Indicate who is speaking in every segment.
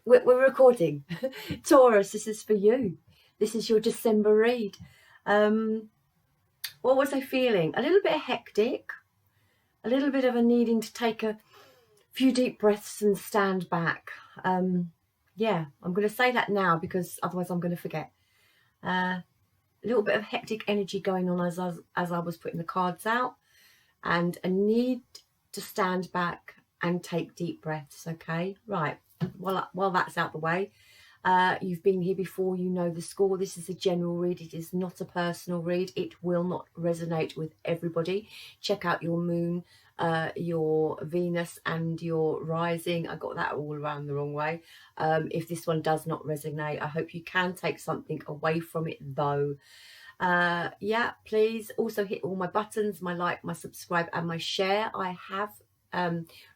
Speaker 1: we're recording. Taurus, this is for you. This is your December read. What was I feeling? A little bit hectic, a little bit of a needing to take a few deep breaths and stand back. Yeah, I'm going to say that now because otherwise I'm going to forget. A little bit of hectic energy going on as I was putting the cards out, and a need to stand back and take deep breaths. Okay, right. While that's out the way, you've been here before, you know the score. This is a general read. It is not a personal read. It will not resonate with everybody. Check out your moon, your Venus and your rising. I got that all around the wrong way. If this one does not resonate, I hope you can take something away from it though. Yeah, please also hit all my buttons, my like, my subscribe and my share. I have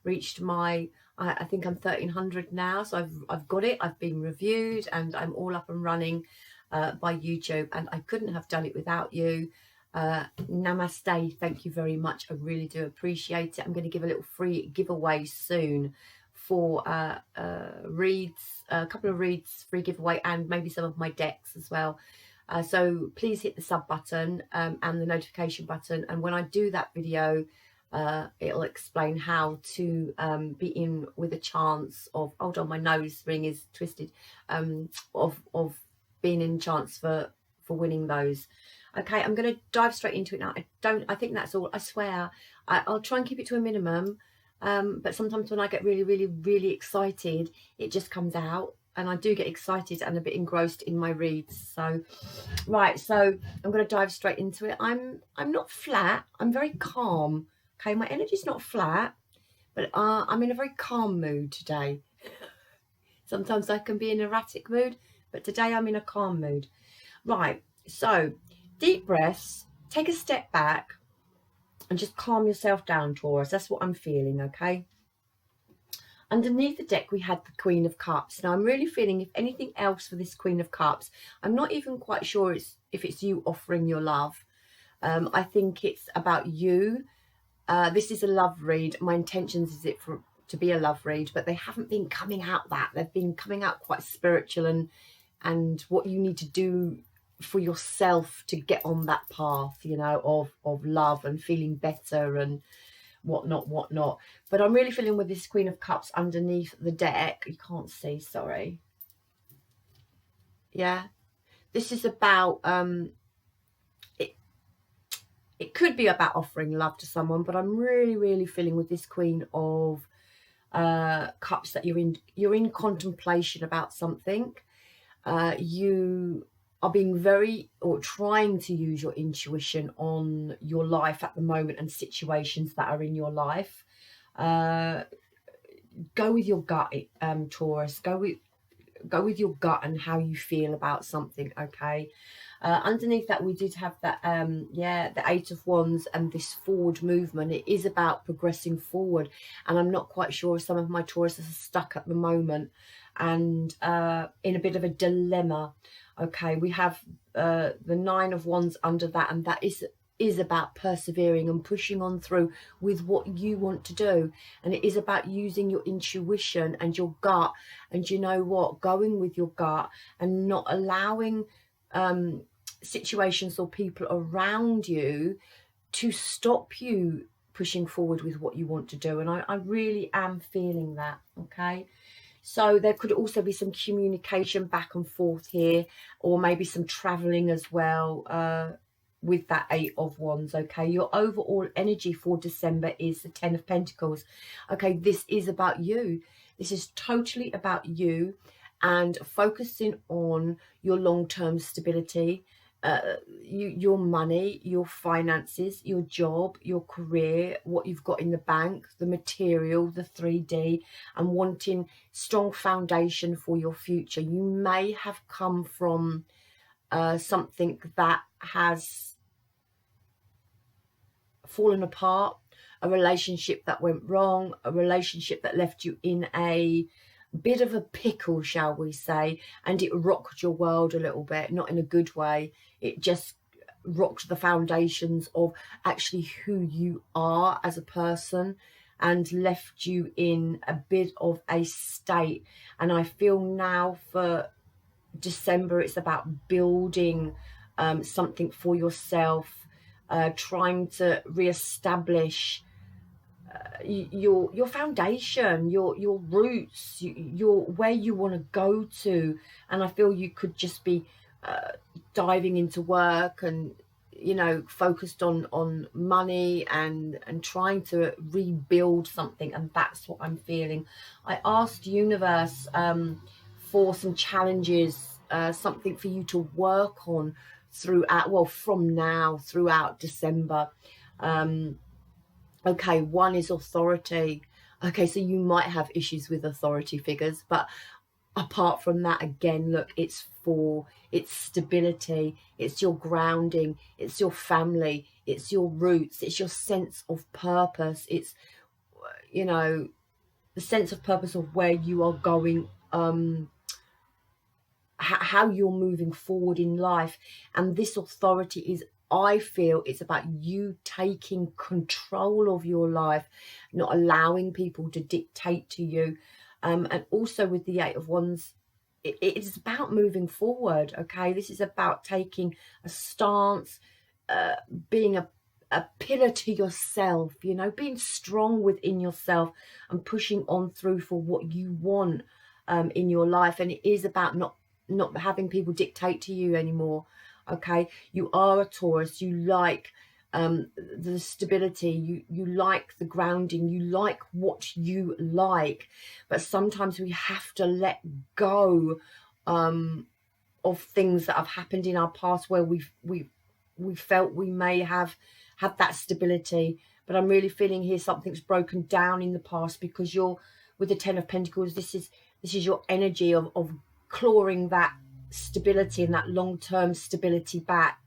Speaker 1: reached my I think I'm 1300 now, so I've got it. I've been reviewed and I'm all up and running by YouTube, and I couldn't have done it without you. Namaste, thank you very much. I really do appreciate it. I'm going to give a little free giveaway soon for reads, a couple of reads, free giveaway, and maybe some of my decks as well. So please hit the sub button and the notification button, and when I do that video, it'll explain how to be in with a chance of, hold on, my nose ring is twisted, of being in chance for winning those. Okay, I'm going to dive straight into it now. I think that's all. I swear I'll try and keep it to a minimum, but sometimes when I get really excited, it just comes out, and I do get excited and a bit engrossed in my reads. So right, so I'm going to dive straight into it. I'm not flat, I'm very calm. Okay, my energy's not flat, but I'm in a very calm mood today. Sometimes I can be in an erratic mood, but today I'm in a calm mood. Right, so deep breaths, take a step back and just calm yourself down, Taurus. That's what I'm feeling, okay? Underneath the deck, we had the Queen of Cups. Now, I'm really feeling, if anything else for this Queen of Cups, I'm not even quite sure if it's you offering your love. I think it's about you. This is a love read. My intentions is it to be a love read, but they haven't been coming out that. They've been coming out quite spiritual and what you need to do for yourself to get on that path, you know, of love and feeling better and whatnot. But I'm really feeling with this Queen of Cups underneath the deck. You can't see, sorry. Yeah, this is about it could be about offering love to someone, but I'm really feeling with this Queen of Cups that you're in contemplation about something. You are being very, or trying to use your intuition on your life at the moment and situations that are in your life. Go with your gut, Taurus. Go with your gut and how you feel about something, okay? Underneath that, we did have that, the Eight of Wands and this forward movement. It is about progressing forward, and I'm not quite sure if some of my Tauruses are stuck at the moment and in a bit of a dilemma. Okay, we have the Nine of Wands under that, and that is about persevering and pushing on through with what you want to do, and it is about using your intuition and your gut, and you know what, going with your gut and not allowing situations or people around you to stop you pushing forward with what you want to do. And I really am feeling that. Okay, so there could also be some communication back and forth here, or maybe some traveling as well with that Eight of Wands. Okay, your overall energy for December is the Ten of Pentacles. Okay, this is about you. This is totally about you and focusing on your long-term stability, your money, your finances, your job, your career, what you've got in the bank, the material, the 3D, and wanting strong foundation for your future. You may have come from something that has fallen apart, a relationship that went wrong, a relationship that left you in a bit of a pickle, shall we say, and it rocked your world a little bit, not in a good way. It just rocked the foundations of actually who you are as a person and left you in a bit of a state. And I feel now for December, it's about building something for yourself, trying to reestablish your foundation, your roots, your where you want to go to. And I feel you could just be diving into work and, you know, focused on money and trying to rebuild something. And that's what I'm feeling. I asked universe for some challenges, something for you to work on throughout, well, from now throughout December. Okay, one is authority. Okay, so you might have issues with authority figures, but apart from that, again, look, it's stability, it's your grounding, it's your family, it's your roots, it's your sense of purpose, it's, you know, the sense of purpose of where you are going, how you're moving forward in life. And this authority is, I feel it's about you taking control of your life, not allowing people to dictate to you. And also with the Eight of Wands, it is about moving forward. Okay, this is about taking a stance, being a pillar to yourself, you know, being strong within yourself and pushing on through for what you want in your life. And it is about not having people dictate to you anymore. Okay, you are a Taurus, you like the stability, you like the grounding, you like what you like, but sometimes we have to let go of things that have happened in our past where we felt we may have had that stability. But I'm really feeling here something's broken down in the past, because you're with the Ten of Pentacles, this is your energy of clawing that stability and that long-term stability back,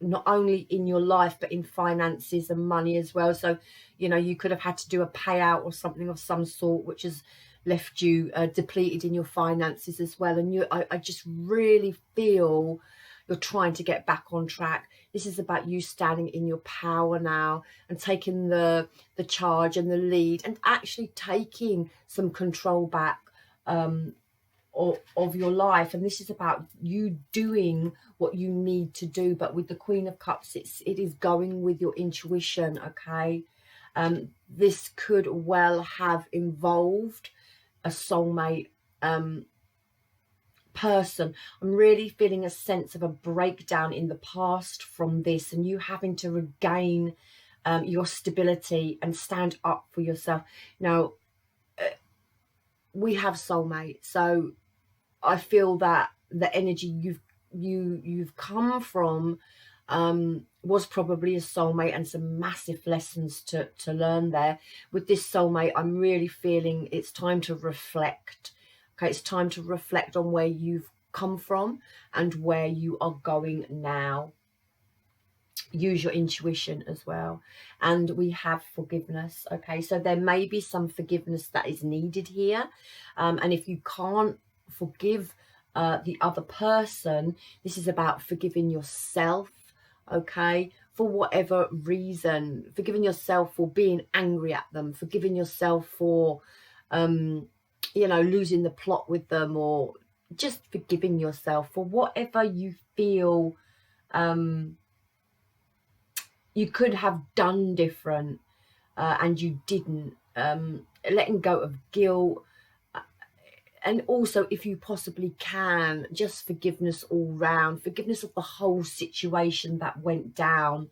Speaker 1: not only in your life but in finances and money as well. So, you know, you could have had to do a payout or something of some sort, which has left you depleted in your finances as well. And I just really feel you're trying to get back on track. This is about you standing in your power now and taking the charge and the lead and actually taking some control back of your life. And this is about you doing what you need to do. But with the Queen of Cups, it is going with your intuition. Okay, this could well have involved a soulmate person. I'm really feeling a sense of a breakdown in the past from this, and you having to regain your stability and stand up for yourself. Now, we have soulmates, so I feel that the energy you've come from was probably a soulmate, and some massive lessons to learn there. With this soulmate, I'm really feeling it's time to reflect. Okay, it's time to reflect on where you've come from and where you are going now. Use your intuition as well. And we have forgiveness. Okay, so there may be some forgiveness that is needed here, and if you can't forgive the other person, this is about forgiving yourself. Okay, for whatever reason, forgiving yourself for being angry at them, forgiving yourself for you know, losing the plot with them, or just forgiving yourself for whatever you feel you could have done different and you didn't. Letting go of guilt, and also, if you possibly can, just forgiveness all round, forgiveness of the whole situation that went down.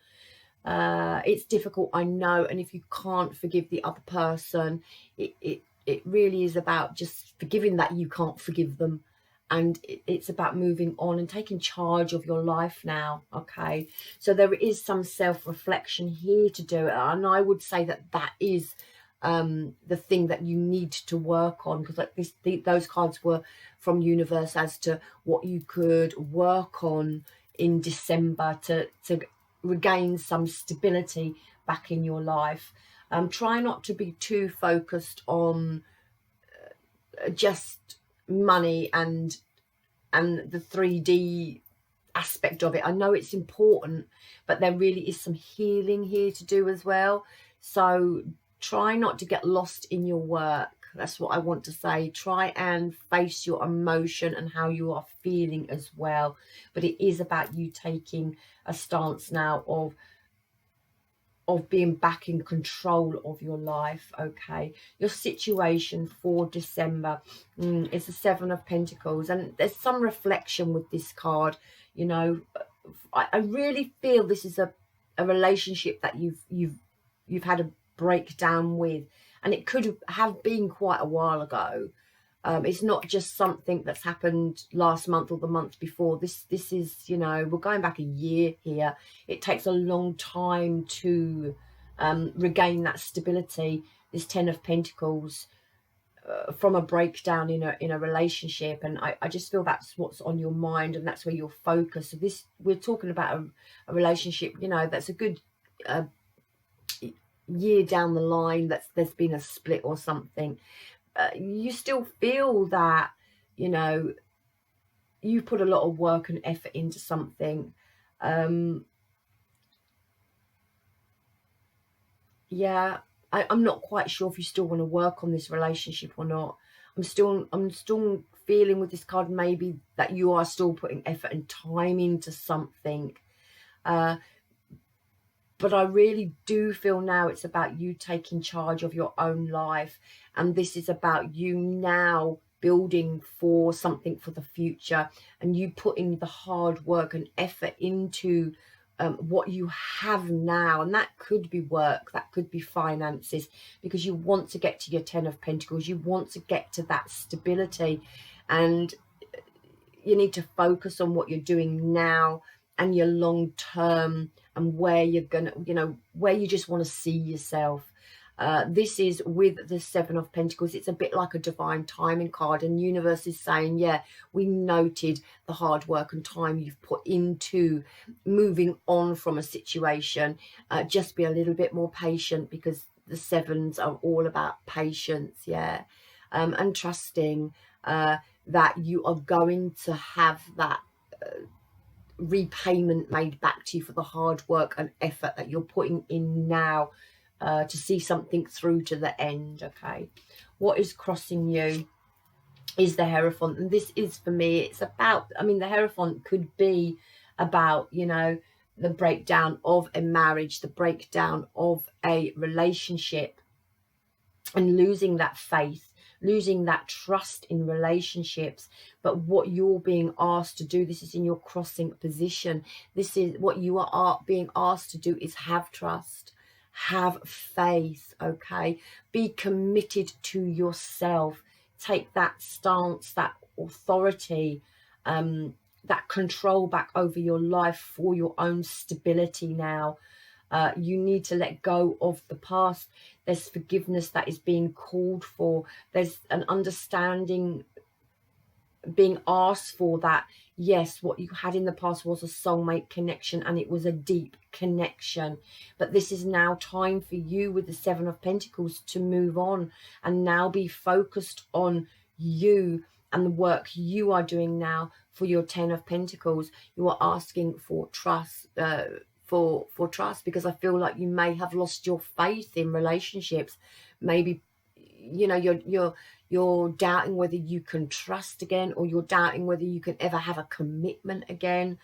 Speaker 1: It's difficult, I know, and if you can't forgive the other person, it really is about just forgiving that you can't forgive them. And it's about moving on and taking charge of your life now. Okay, so there is some self-reflection here to do, and I would say that that is the thing that you need to work on, because like those cards were from universe as to what you could work on in December to regain some stability back in your life. Try not to be too focused on just money and the 3D aspect of it. I know it's important, but there really is some healing here to do as well. So try not to get lost in your work. That's what I want to say. Try and face your emotion and how you are feeling as well. But it is about you taking a stance now of being back in control of your life. Okay, your situation for December is the Seven of Pentacles, and there's some reflection with this card. You know, I really feel this is a relationship that you've had a breakdown with, and it could have been quite a while ago. It's not just something that's happened last month or the month before. This is, you know, we're going back a year here. It takes a long time to regain that stability. This Ten of Pentacles from a breakdown in a relationship, and I just feel that's what's on your mind, and that's where you're focused. So this, we're talking about a relationship, you know, that's a good year down the line, that's there's been a split or something. You still feel that, you know, you put a lot of work and effort into something. Yeah, I'm not quite sure if you still want to work on this relationship or not. I'm still feeling with this card maybe that you are still putting effort and time into something. But I really do feel now it's about you taking charge of your own life. And this is about you now building for something for the future, and you putting the hard work and effort into what you have now. And that could be work, that could be finances, because you want to get to your Ten of Pentacles. You want to get to that stability, and you need to focus on what you're doing now and your long term, and where you're gonna, you know, where you just want to see yourself. This is with the Seven of Pentacles. It's a bit like a divine timing card, and universe is saying, yeah, we noted the hard work and time you've put into moving on from a situation. Just be a little bit more patient, because the sevens are all about patience, yeah, and trusting that you are going to have that repayment made back to you for the hard work and effort that you're putting in now, to see something through to the end. Okay, what is crossing you is the Hierophant, and this is, for me, it's about, I mean, the Hierophant could be about, you know, the breakdown of a marriage, the breakdown of a relationship, and losing that faith, losing that trust in relationships. But what you're being asked to do, this is in your crossing position, this is what you are being asked to do, is have trust, have faith. Okay, be committed to yourself, take that stance, that authority, that control back over your life for your own stability now. You need to let go of the past. There's forgiveness that is being called for. There's an understanding being asked for, that yes, what you had in the past was a soulmate connection, and it was a deep connection. But this is now time for you with the Seven of Pentacles to move on and now be focused on you and the work you are doing now for your Ten of Pentacles. You are asking for trust, for trust, because I feel like you may have lost your faith in relationships. Maybe, you know, you're doubting whether you can trust again, or you're doubting whether you can ever have a commitment again.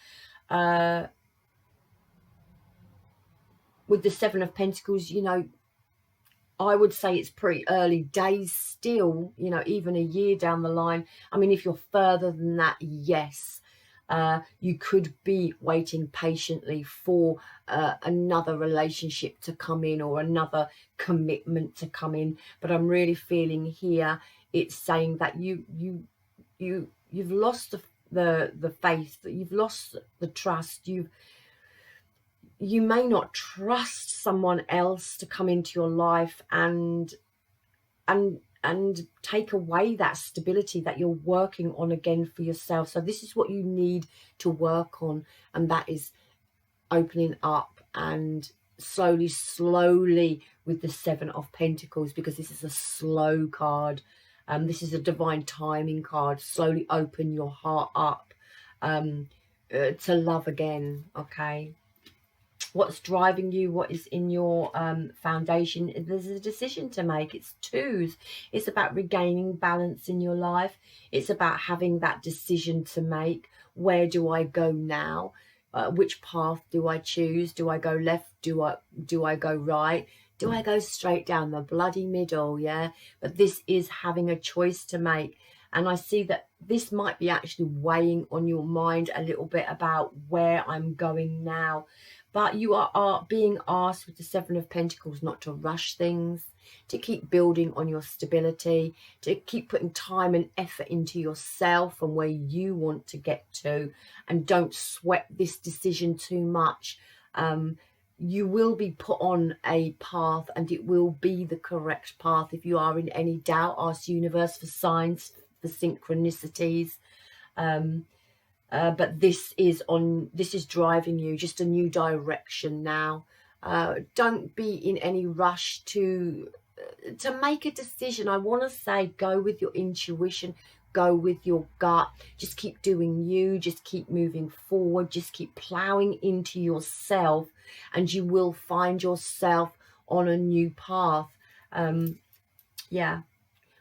Speaker 1: With the Seven of Pentacles, you know, I would say it's pretty early days still, you know, even a year down the line. I mean, if you're further than that, yes, you could be waiting patiently for another relationship to come in, or another commitment to come in. But I'm really feeling here, it's saying that you've lost the faith, that you've lost the trust. You may not trust someone else to come into your life and take away that stability that you're working on again for yourself. So this is what you need to work on, and that is opening up, and slowly with the Seven of Pentacles, because this is a slow card. This is a divine timing card. Slowly open your heart up to love again. Okay, what's driving you, what is in your foundation. There's a decision to make. It's twos. It's about regaining balance in your life. It's about having that decision to make. Where do I go now? Which path do I choose? Do I go left? Do I go right? Do I go straight down the bloody middle? Yeah, but this is having a choice to make. And I see that this might be actually weighing on your mind a little bit about where I'm going now. But you are being asked with the Seven of Pentacles not to rush things, to keep building on your stability, to keep putting time and effort into yourself and where you want to get to, and don't sweat this decision too much. You will be put on a path, and it will be the correct path. If you are in any doubt, ask universe for signs, for synchronicities. But this is driving you, just a new direction now. Don't be in any rush to make a decision. I want to say go with your intuition, go with your gut. Just keep doing you, just keep moving forward, just keep plowing into yourself, and you will find yourself on a new path. Yeah.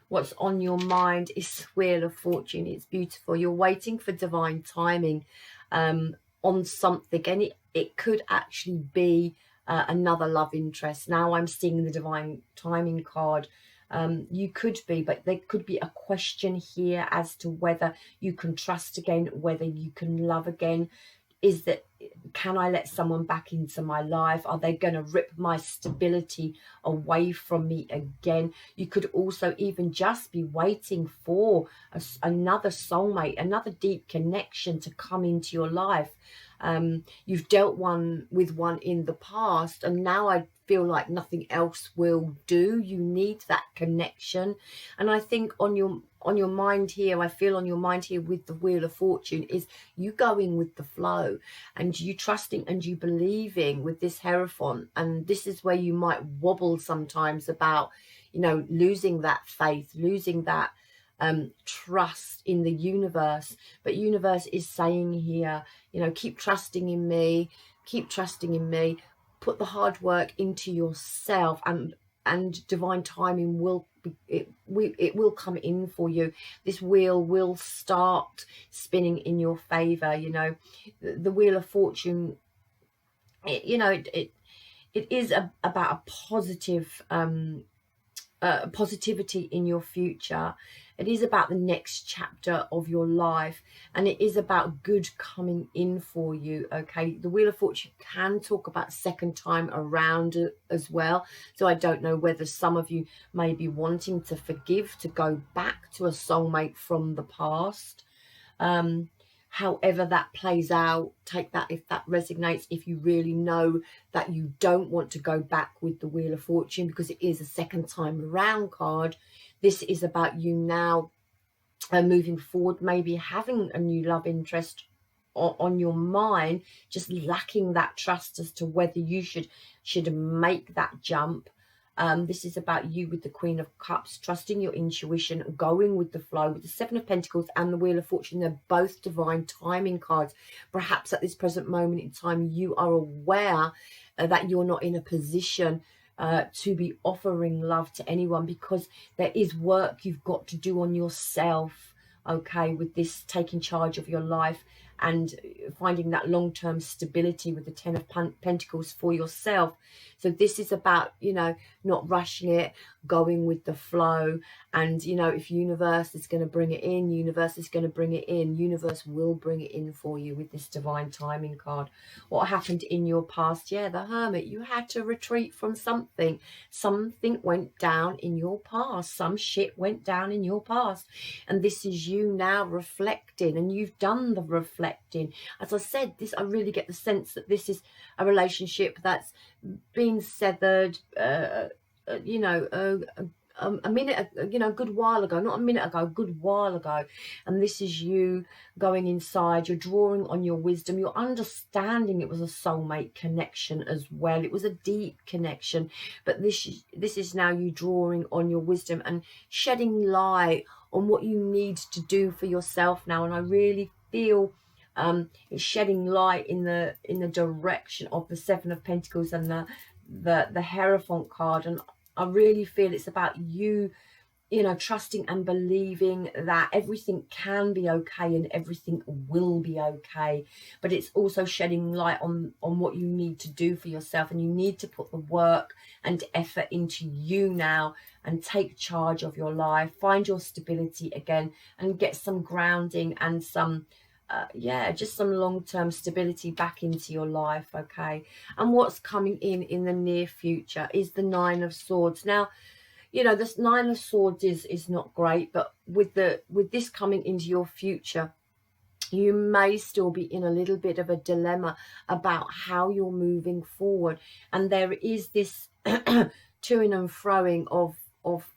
Speaker 1: What's on your mind is Wheel of Fortune. It's beautiful. You're waiting for divine timing on something, and it could actually be another love interest. Now I'm seeing the divine timing card. You could be, but there could be a question here as to whether you can trust again, whether you can love again. Is that, can I let someone back into my life? Are they going to rip my stability away from me again? You could also even just be waiting for another soulmate, another deep connection to come into your life. You've dealt with one in the past, and now I feel like nothing else will do. You need that connection. And I think on your mind here, I feel on your mind here with the Wheel of Fortune is you going with the flow, and you trusting and you believing with this Hierophant. And this is where you might wobble sometimes about, you know, losing that faith, losing that trust in the universe. But universe is saying here, you know, keep trusting in me, keep trusting in me, put the hard work into yourself, and divine timing will it will come in for you. This wheel will start spinning in your favor. You know, the Wheel of Fortune, you know, it is about a positive positivity in your future. It is about the next chapter of your life, and it is about good coming in for you. Okay, the Wheel of Fortune can talk about second time around as well. So I don't know whether some of you may be wanting to forgive, to go back to a soulmate from the past. However that plays out, take that if that resonates. If you really know that you don't want to go back with the Wheel of Fortune, because it is a second time around card, this is about you now moving forward, maybe having a new love interest on your mind, just lacking that trust as to whether you should make that jump. This is about you with the Queen of Cups, trusting your intuition, going with the flow. With the Seven of Pentacles and the Wheel of Fortune, they're both divine timing cards. Perhaps at this present moment in time, you are aware that you're not in a position to be offering love to anyone, because there is work you've got to do on yourself, okay, with this taking charge of your life and finding that long-term stability with the Ten of Pentacles for yourself. So this is about, you know, not rushing it, going with the flow. And, you know, if universe is going to bring it in, universe is going to bring it in. Universe will bring it in for you with this divine timing card. What happened in your past? Yeah, the Hermit. You had to retreat from something. Something went down in your past. Some shit went down in your past. And this is you now reflecting, and you've done the reflecting. As I said, I really get the sense that this is a relationship that's been severed, you know, a minute, you know, a good while ago, not a minute ago, a good while ago. And this is you going inside, you're drawing on your wisdom, you're understanding it was a soulmate connection as well. It was a deep connection, but this is now you drawing on your wisdom and shedding light on what you need to do for yourself now. And I really feel It's shedding light in the direction of the Seven of Pentacles and the Hierophant card. And I really feel it's about you, you know, trusting and believing that everything can be okay and everything will be okay. But it's also shedding light on what you need to do for yourself, and you need to put the work and effort into you now and take charge of your life, find your stability again, and get some grounding and some yeah, just some long-term stability back into your life. Okay, and what's coming in the near future is the Nine of Swords. Now, you know, this Nine of Swords is not great, but with this coming into your future, you may still be in a little bit of a dilemma about how you're moving forward. And there is this toing and froing of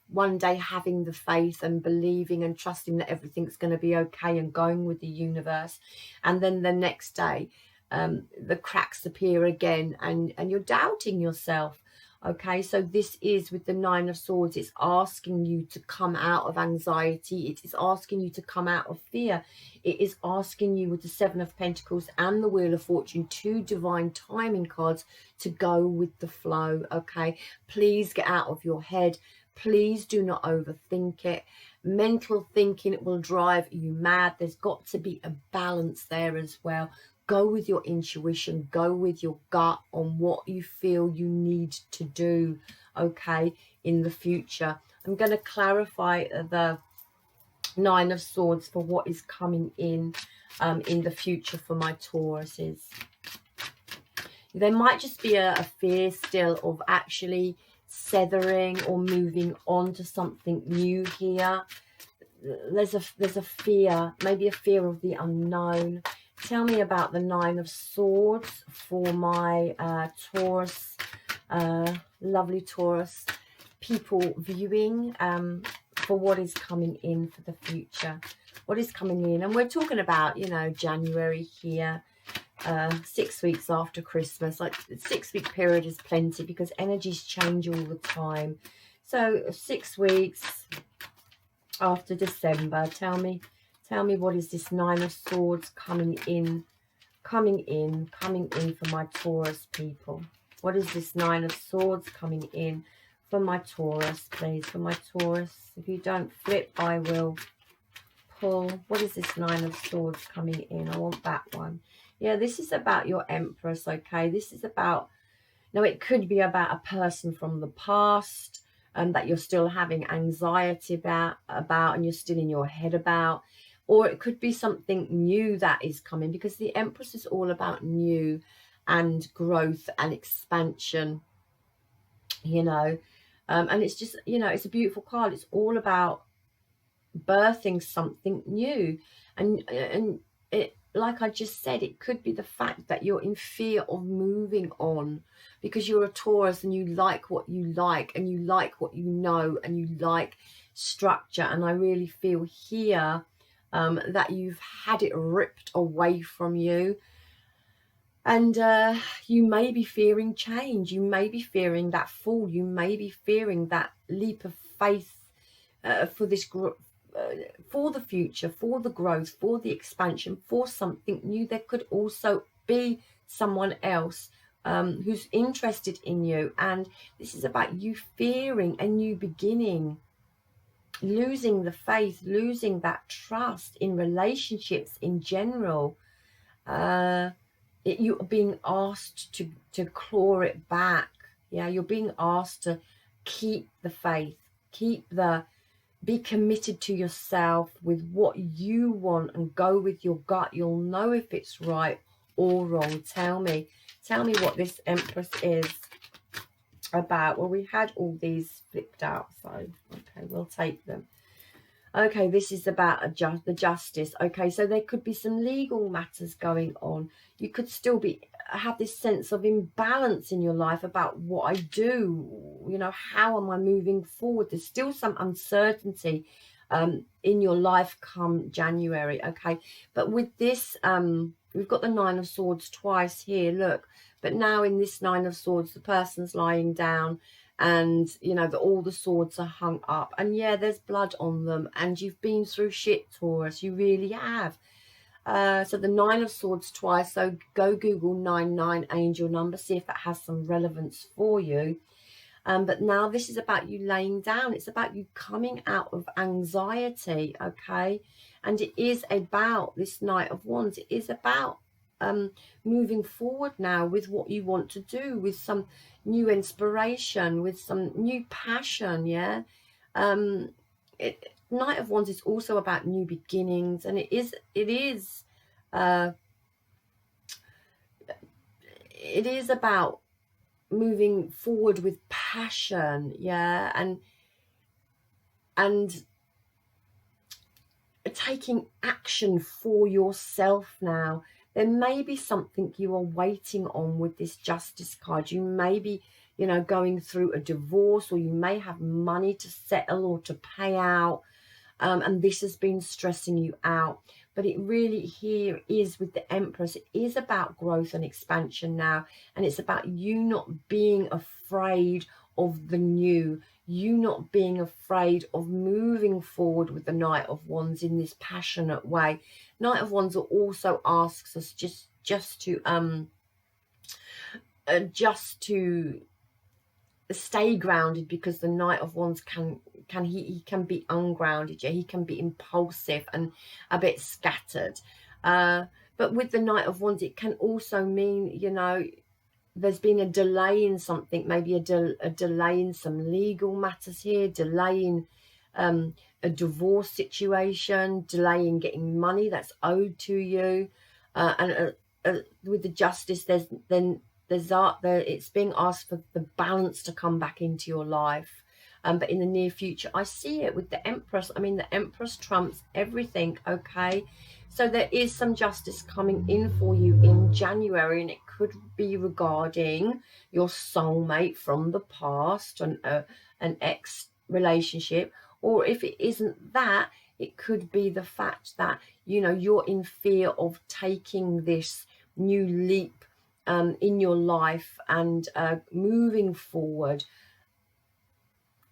Speaker 1: one day having the faith and believing and trusting that everything's going to be okay and going with the universe, and then the next day the cracks appear again and you're doubting yourself. Okay, so this is with the Nine of Swords. It's asking you to come out of anxiety. It is asking you to come out of fear. It is asking you with the Seven of Pentacles and the Wheel of Fortune, two divine timing cards, to go with the flow. Okay, please get out of your head. Please do not overthink it. Mental thinking, it will drive you mad. There's got to be a balance there as well. Go with your intuition, go with your gut on what you feel you need to do, okay, in the future. I'm going to clarify the Nine of Swords for what is coming in the future for my Tauruses. There might just be a fear still of actually severing or moving on to something new here. There's a fear, maybe a fear of the unknown. Tell me about the Nine of Swords for my Taurus, lovely Taurus people viewing, for what is coming in for the future. What is coming in? And we're talking about, you know, January here, 6 weeks after Christmas. Like, 6 week period is plenty because energies change all the time. So 6 weeks after December, tell me what is this Nine of Swords coming in for my Taurus people. What is this Nine of Swords coming in for my Taurus, please, for my Taurus? If you don't flip, I will pull. What is this Nine of Swords coming in? I want that one. Yeah, this is about your Empress, okay? This is about, now it could be about a person from the past that you're still having anxiety about and you're still in your head about. Or it could be something new that is coming, because the Empress is all about new and growth and expansion, you know. And it's just, you know, it's a beautiful card. It's all about birthing something new. And it, like I just said, it could be the fact that you're in fear of moving on because you're a Taurus and you like what you like and you like what you know and you like structure. And I really feel here that you've had it ripped away from you, and you may be fearing change. You may be fearing that fall. You may be fearing that leap of faith for this for the future, for the growth, for the expansion, for something new. There could also be someone else who's interested in you, and this is about you fearing a new beginning, losing the faith, losing that trust in relationships in general. You're being asked to claw it back. Yeah, you're being asked to keep the faith, be committed to yourself with what you want and go with your gut. You'll know if it's right or wrong. Tell me what this Empress is about. Well, we had all these flipped out, so okay, we'll take them. Okay, this is about the justice. Okay, so there could be some legal matters going on. You could still have this sense of imbalance in your life about what I do. You know, how am I moving forward? There's still some uncertainty in your life come January. Okay, but with this, we've got the Nine of Swords twice here. Look, but now in this Nine of Swords, the person's lying down. And, you know, all the swords are hung up. And, yeah, there's blood on them. And you've been through shit, Taurus. You really have. So the 9 of Swords twice. So go Google 99 angel number, see if that has some relevance for you. But now this is about you laying down. It's about you coming out of anxiety, okay? And it is about this Knight of Wands. It is about moving forward now with what you want to do, with some new inspiration, with some new passion, yeah? Knight of Wands is also about new beginnings, and it is about moving forward with passion, yeah, and taking action for yourself now. There may be something you are waiting on with this Justice card. You may be, you know, going through a divorce, or you may have money to settle or to pay out, and this has been stressing you out. But it really here is with the Empress, it is about growth and expansion now, and it's about you not being afraid of the new, you not being afraid of moving forward with the Knight of Wands in this passionate way. Knight of Wands also asks us just to stay grounded, because the Knight of Wands can be ungrounded, yeah, he can be impulsive and a bit scattered, but with the Knight of Wands it can also mean, you know, there's been a delay in something, maybe a delay in some legal matters here, delay in a divorce situation, delay in getting money that's owed to you, and with the Justice it's being asked for the balance to come back into your life. But in the near future, I see it with the Empress. I mean, the Empress trumps everything, okay? So there is some justice coming in for you in January, and it could be regarding your soulmate from the past, an ex relationship, or if it isn't that, it could be the fact that, you know, you're in fear of taking this new leap in your life and moving forward,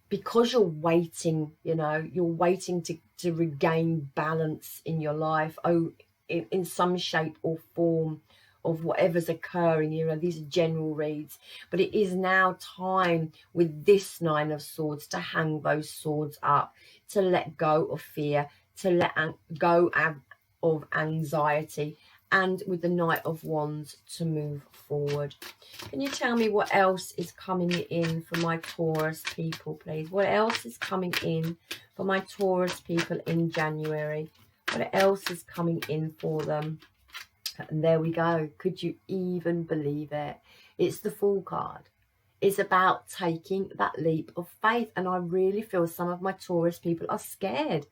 Speaker 1: because you're waiting, you know, you're waiting to regain balance in your life, in some shape or form of whatever's occurring. You know, these are general reads, but it is now time with this 9 of Swords to hang those swords up, to let go of fear, to let go of anxiety, and with the Knight of Wands to move forward. Can you tell me what else is coming in for my Taurus people, please? What else is coming in for my Taurus people in January? What else is coming in for them? And there we go. Could you even believe it? It's the Fool card. It's about taking that leap of faith. And I really feel some of my Taurus people are scared.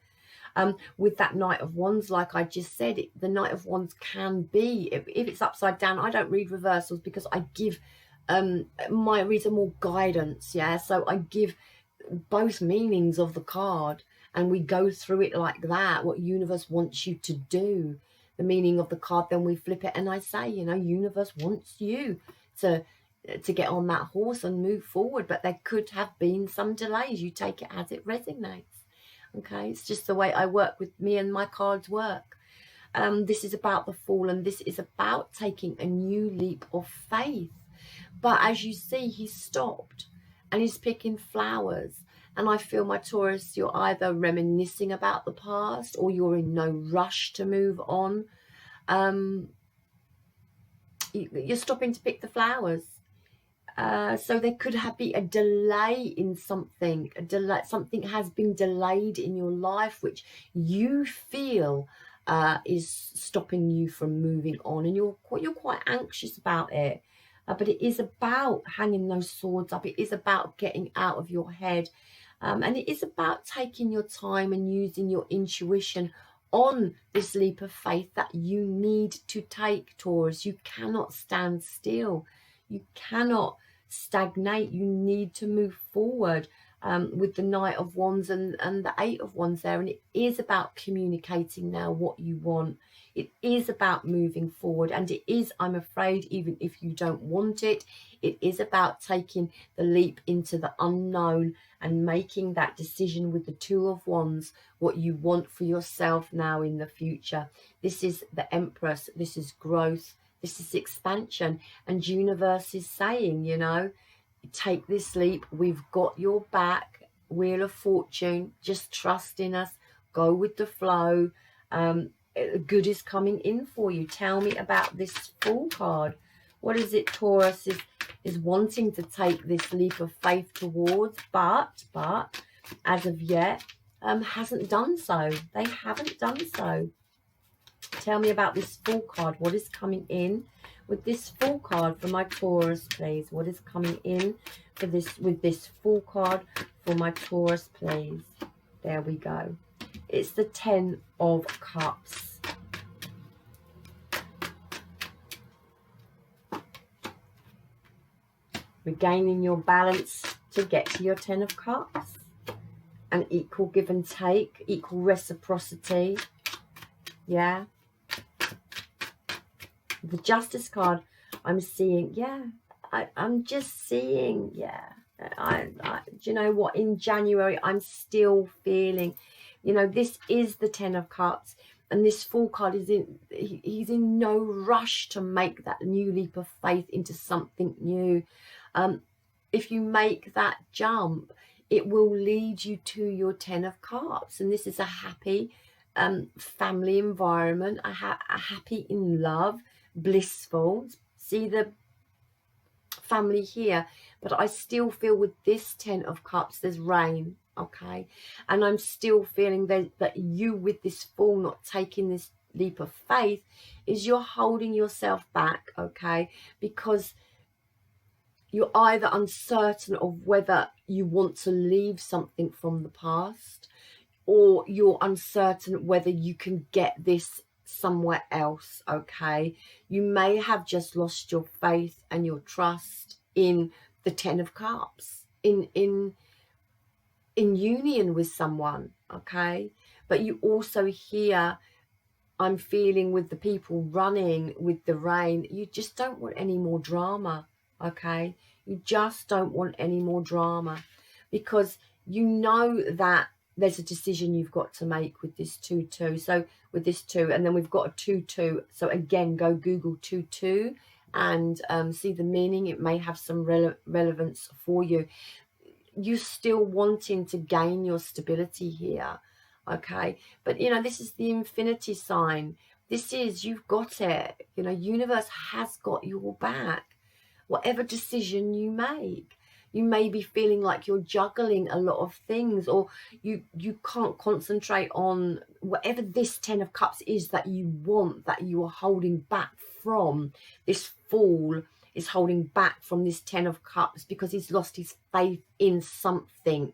Speaker 1: With that Knight of Wands, like I just said, the Knight of Wands can be, if it's upside down, I don't read reversals because I give my reads are more guidance, yeah, so I give both meanings of the card and we go through it like that, what universe wants you to do, the meaning of the card, then we flip it and I say, you know, universe wants you to get on that horse and move forward, but there could have been some delays. You take it as it resonates. Okay, it's just the way I work, with me and my cards work. This is about the Fool, and this is about taking a new leap of faith. But as you see, he's stopped and he's picking flowers. And I feel, my Taurus, you're either reminiscing about the past or you're in no rush to move on. You're stopping to pick the flowers. So there could be a delay in something, something has been delayed in your life, which you feel is stopping you from moving on, and you're quite anxious about it. But it is about hanging those swords up. It is about getting out of your head, and it is about taking your time and using your intuition on this leap of faith that you need to take, Taurus. You cannot stand still. You cannot stagnate. You need to move forward, with the Knight of Wands and the 8 of Wands there. And it is about communicating now what you want. It is about moving forward, and it is, I'm afraid, even if you don't want it, it is about taking the leap into the unknown and making that decision with the Two of Wands, what you want for yourself now in the future. This is the Empress, this is growth, this is expansion, and universe is saying, you know, take this leap, we've got your back. Wheel of Fortune, just trust in us, go with the flow. Good is coming in for you. Tell me about this Fool card. What is it Taurus is wanting to take this leap of faith towards, but as of yet hasn't done so. They haven't done so. Tell me about this Fool card. What is coming in with this Fool card for my Taurus, please? What is coming in for this with this Fool card for my Taurus, please? There we go. It's the Ten of Cups. Regaining your balance to get to your Ten of Cups. An equal give and take, equal reciprocity. Yeah. The Justice card, I'm seeing, yeah, I'm just seeing, yeah. Do you know what? In January, I'm still feeling, you know, this is the Ten of Cups, and this Fool card is in, he's in no rush to make that new leap of faith into something new. If you make that jump, it will lead you to your Ten of Cups, and this is a happy family environment, a happy in love, blissful. See the family here, but I still feel with this Ten of Cups there's rain, okay, and I'm still feeling that you, with this Fool not taking this leap of faith, is you're holding yourself back, okay, because you're either uncertain of whether you want to leave something from the past, or you're uncertain whether you can get this somewhere else, okay. You may have just lost your faith and your trust in the Ten of Cups, in union with someone, okay. But you also here, I'm feeling with the people running with the rain, you just don't want any more drama, okay. You just don't want any more drama, because you know that there's a decision you've got to make with this 2-2. So with this 2, and then we've got a 2-2. So again, go Google 2-2 and see the meaning. It may have some relevance for you. You're still wanting to gain your stability here, okay. But you know, this is the infinity sign. This is, you've got it. You know, universe has got your back. Whatever decision you make. You may be feeling like you're juggling a lot of things, or you can't concentrate on whatever this Ten of Cups is that you want, that you are holding back from. This Fool is holding back from this Ten of Cups because he's lost his faith in something.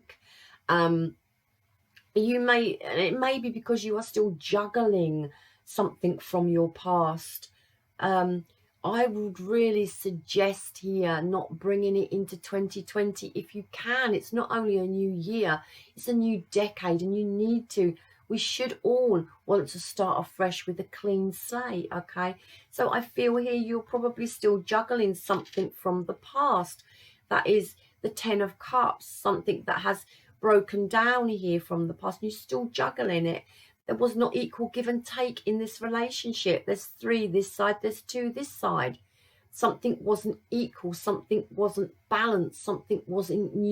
Speaker 1: It may be because you are still juggling something from your past. I would really suggest here not bringing it into 2020 if you can. It's not only a new year, it's a new decade, and you need to, we should all want to start afresh with a clean slate, okay. So I feel here you're probably still juggling something from the past. That is the Ten of Cups, something that has broken down here from the past, and you're still juggling it. There was not equal give and take in this relationship. There's 3 this side, there's 2 this side. Something wasn't equal, something wasn't balanced, something wasn't in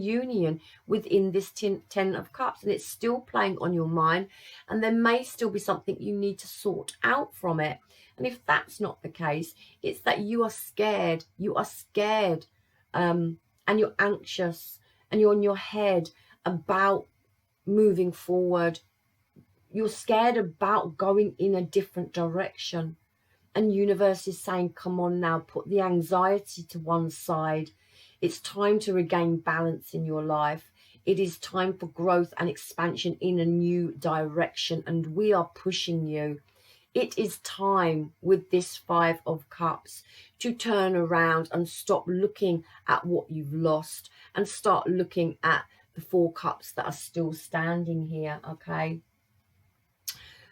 Speaker 1: union within this Ten of Cups, and it's still playing on your mind, and there may still be something you need to sort out from it. And if that's not the case, it's that you are scared, and you're anxious, and you're in your head about moving forward. You're scared about going in a different direction, and universe is saying, come on now, put the anxiety to one side. It's time to regain balance in your life. It is time for growth and expansion in a new direction, and we are pushing you. It is time with this 5 of Cups to turn around and stop looking at what you've lost and start looking at the 4 cups that are still standing here, okay.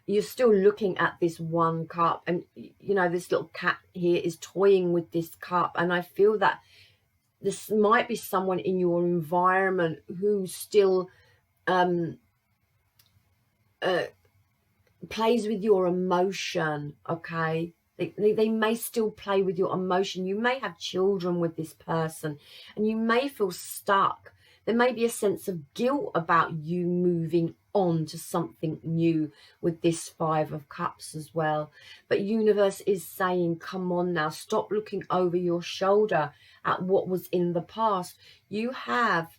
Speaker 1: you're still looking at this one cup, and you know, this little cat here is toying with this cup, and I feel that this might be someone in your environment who still plays with your emotion, okay? They may still play with your emotion. You may have children with this person, and you may feel stuck. There may be a sense of guilt about you moving on to something new with this Five of Cups as well. But universe is saying, come on now, stop looking over your shoulder at what was in the past. You have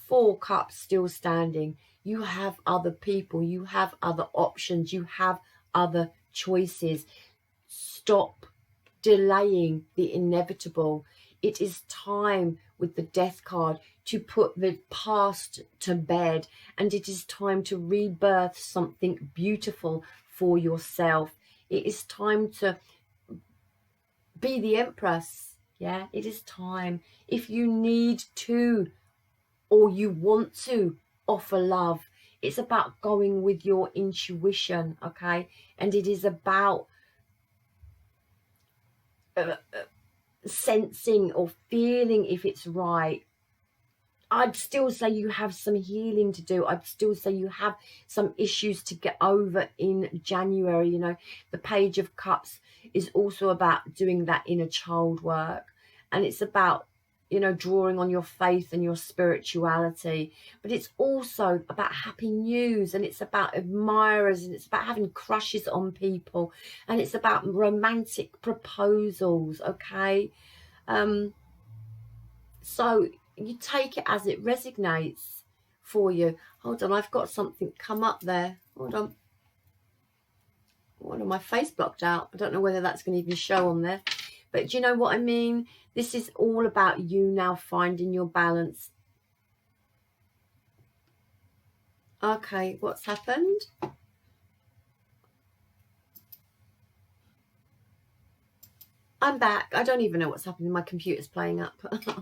Speaker 1: 4 cups still standing. You have other people, you have other options, you have other choices. Stop delaying the inevitable. It is time with the Death card to put the past to bed, and it is time to rebirth something beautiful for yourself. It is time to be the Empress. Yeah, it is time. If you need to, or you want to, offer love, it's about going with your intuition, okay? And it is about sensing or feeling if it's right. I'd still say you have some healing to do. I'd still say you have some issues to get over in January. You know, the Page of Cups is also about doing that inner child work, and it's about, you know, drawing on your faith and your spirituality. But it's also about happy news, and it's about admirers, and it's about having crushes on people, and it's about romantic proposals, okay? So you take it as it resonates for you. Hold on, I've got something come up there. Hold on. One of my face blocked out. I don't know whether that's going to even show on there. But do you know what I mean? This is all about you now finding your balance. Okay, what's happened? I'm back. I don't even know what's happening. My computer's playing up.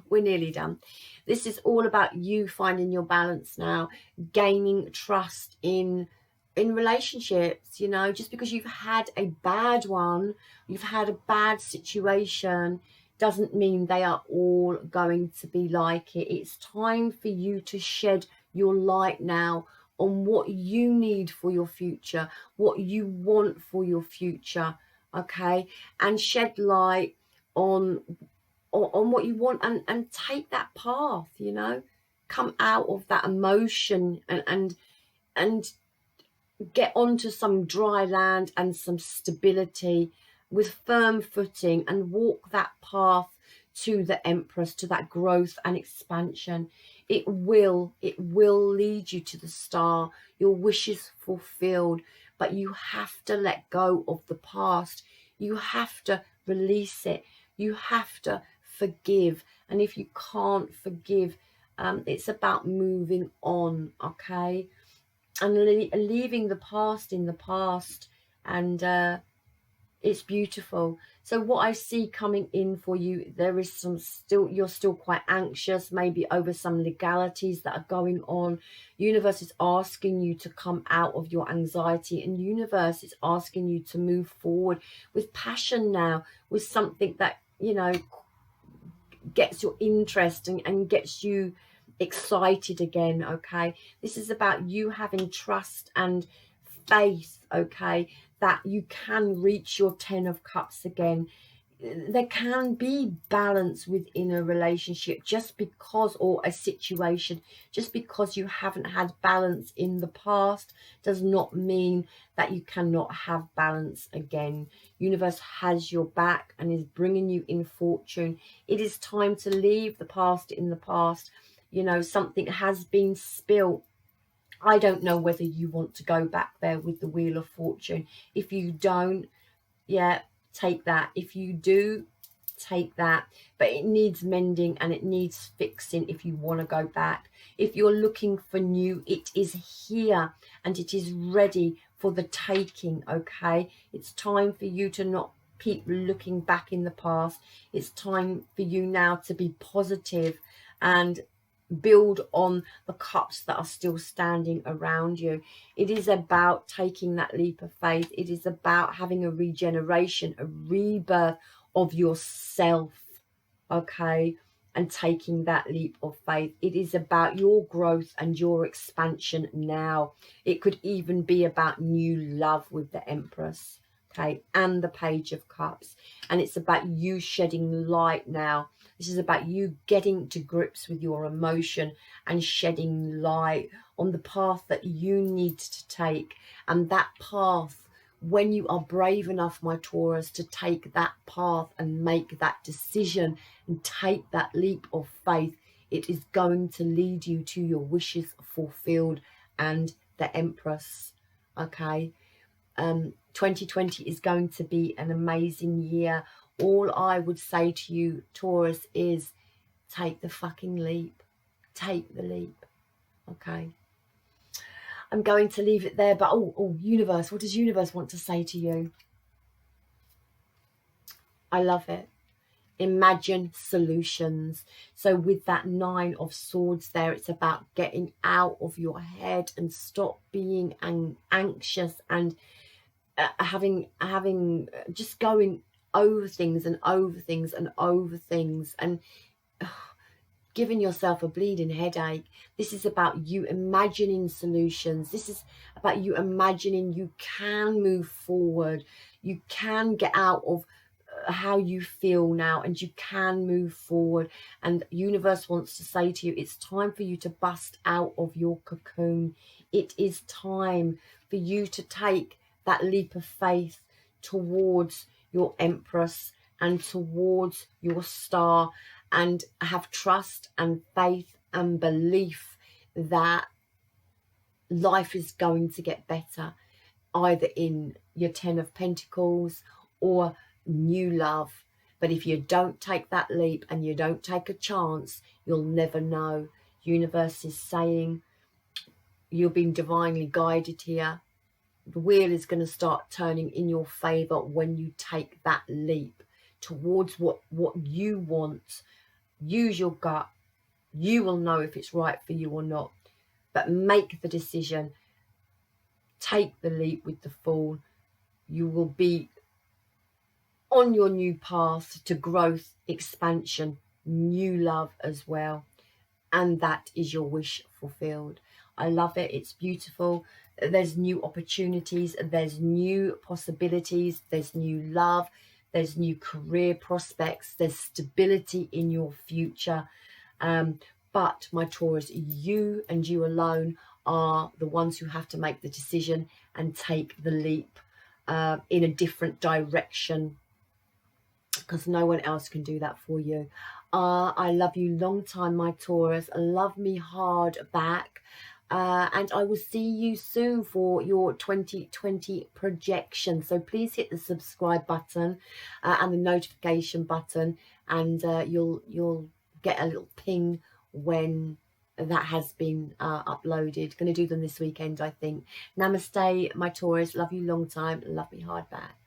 Speaker 1: We're nearly done. This is all about you finding your balance now, gaining trust in relationships. You know, just because you've had a bad one, you've had a bad situation, doesn't mean they are all going to be like it. It's time for you to shed your light now on what you need for your future, what you want for your future. Okay, and shed light on what you want, and take that path, you know, come out of that emotion and get onto some dry land and some stability with firm footing, and walk that path to the Empress, to that growth and expansion. It will lead you to the star, your wishes fulfilled. But you have to let go of the past. You have to release it. You have to forgive. And if you can't forgive, it's about moving on, okay? And leaving the past in the past. And it's beautiful. So what I see coming in for you, there is some you're still quite anxious, maybe over some legalities that are going on. Universe is asking you to come out of your anxiety, and universe is asking you to move forward with passion now, with something that, you know, gets your interest and gets you excited again, okay? This is about you having trust and faith, okay, that you can reach your 10 of Cups again. There can be balance within a relationship, just because, or a situation, just because you haven't had balance in the past does not mean that you cannot have balance again. Universe has your back and is bringing you in fortune. It is time to leave the past in the past. You know, something has been spilt. I don't know whether you want to go back there with the Wheel of Fortune. If you don't, yeah, take that. If you do, take that. But it needs mending and it needs fixing if you want to go back. If you're looking for new, it is here and it is ready for the taking, okay? It's time for you to not keep looking back in the past. It's time for you now to be positive and build on the cups that are still standing around you. It is about taking that leap of faith. It is about having a regeneration, a rebirth of yourself, okay, and taking that leap of faith. It is about your growth and your expansion now. It could even be about new love with the Empress, okay, and the Page of Cups. And it's about you shedding light now. This is about you getting to grips with your emotion and shedding light on the path that you need to take. And that path, when you are brave enough, my Taurus, to take that path and make that decision and take that leap of faith, it is going to lead you to your wishes fulfilled and the Empress, okay? 2020 is going to be an amazing year. All I would say to you, Taurus, is take the fucking leap. Take the leap, okay? I'm going to leave it there, but oh, universe, what does universe want to say to you? I love it. Imagine solutions. So with that 9 of Swords there, it's about getting out of your head and stop being anxious and having just going over things and over things and over things and giving yourself a bleeding headache. This is about you imagining solutions. This is about you imagining you can move forward. You can get out of how you feel now, and you can move forward. And universe wants to say to you, it's time for you to bust out of your cocoon. It is time for you to take that leap of faith towards your Empress and towards your star, and have trust and faith and belief that life is going to get better, either in your 10 of Pentacles or new love. But if you don't take that leap and you don't take a chance, you'll never know. Universe is saying you're being divinely guided here. The wheel is going to start turning in your favor when you take that leap towards what you want. Use your gut. You will know if it's right for you or not, but make the decision. Take the leap with the Fool. You will be on your new path to growth, expansion, new love as well. And that is your wish fulfilled. I love it. It's beautiful. There's new opportunities. There's new possibilities. There's new love. There's new career prospects. There's stability in your future. But my Taurus, you and you alone are the ones who have to make the decision and take the leap in a different direction, because no one else can do that for you. I love you long time, my Taurus. Love me hard back. And I will see you soon for your 2020 projection. So please hit the subscribe button and the notification button, and you'll get a little ping when that has been uploaded. Going to do them this weekend, I think. Namaste, my Taurus. Love you long time. Love me hard back.